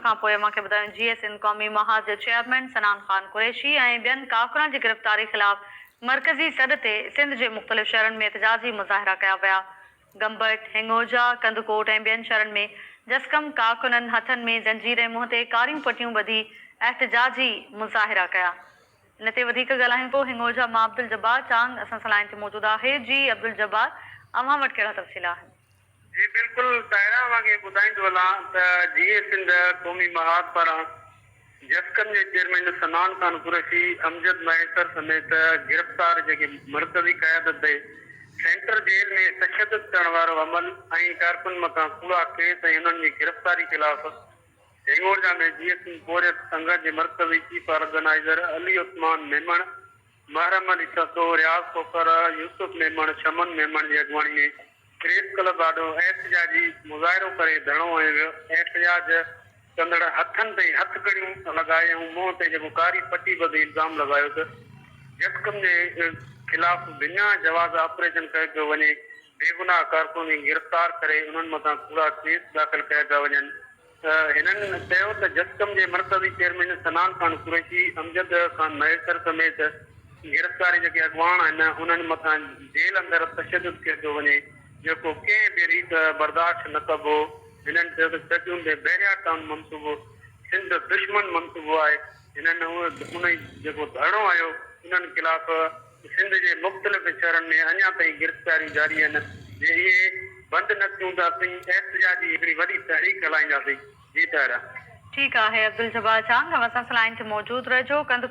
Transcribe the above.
खां पोइ अमांखे ॿुधायो जीअं सिंध क़ौमी महाज जे चेयरमैन सनान ख़ान कुरैशी ऐं ॿियनि कारकुननि जी गिरफ़्तारी ख़िलाफ़ मरकज़ी सॾ ते सिंध जे मुख़्तलिफ़ शहरनि में एतिजाजी मुज़ाहिरा कया विया। गंबट, हिंगोजा, कंदकोट ऐं ॿियनि शहरनि में जस्कम कारकुननि हथनि में ज़ंजीर ऐं मुंहं ते कारियूं पटियूं ॿधी एहतिजाजी मुज़ाहिरा कया। इन ते वधीक ॻाल्हायूं पोइ हिंगोजा मां अब्दुल जब्बार चांग असां सां लाइन ते मौजूदु आहे। जी अब्दुल जब्बार, अव्हां वटि कहिड़ा तफ़सील आहिनि? जी बिल्कुल ताहिरा वांगे ॿुधाईंदो हलां त जीए सिंध क़ौमी महाज पारां जस्कम जे चेयरमैन सनान ख़ान कुरैशी, अमजद मैसर समेत गिरफ़्तार जेके मरकज़ी क़यादत ते सेंट्रल जेल में तशद्दुद करण वारो अमल ऐं कारकुन मथां कूड़ा केस ऐं उन्हनि जी गिरफ़्तारी ख़िलाफ़ हिंगोजा में जीए सिंध बोरियत संगत जे मरकज़ी चीफ ऑर्गेनाइज़र अली उस्मान मेमण, महरम अली ससो, रियाज़ खोखर, यूसुफ मेमण, शमन मेमण जी अॻुवाणी में प्रेस क्लब ॾाढो एहतिजाजी मुज़ाहिरो करे धरणो हंयो वियो। एहतिजाज कंदड़ हथनि ते हथकड़ियूं लॻाए ऐं मुंहं ते जेको कारी पटी ॿधी इल्ज़ाम लॻायो त जस्कम जे ख़िलाफ़ बिना जवाज़ ऑपरेशन कयो पियो वञे, बेगुनाह कारकुन खे गिरफ़्तार करे उन्हनि मथां कूड़ा केस दाख़िल कया पिया वञनि। हिननि चयो त जस्कम जे मरकज़ी चेयरमैन सनान ख़ान कुरैशी, अमजद ख़ान मैसर समेत गिरफ़्तारी जेके अॻुवान आहिनि उन्हनि मथां जेल अंदरि तशद्दुद कयो पियो वञे, जेको कंहिं बि रीत बर्दाश्त न कबो। हिननि चयो त सचूं ते बहरिया टाउन मंसूबो सिंध दुश्मन मंसूबो आहे। हिननि उन जेको धरणो आयो उन्हनि ख़िलाफ़ सिंध जे मुख़्तलिफ़ शहरनि में अञा ताईं गिरफ़्तारियूं जारी आहिनि। जे इहे बंदि न थियूं त असीं एहतिजाजी हिकिड़ी वॾी तहरीक हलाईंदासीं। जी ताहिरा। ठीकु आहे अब्दुल जब्बार चांग, असां सां लाइन ते मौजूदु रहिजो।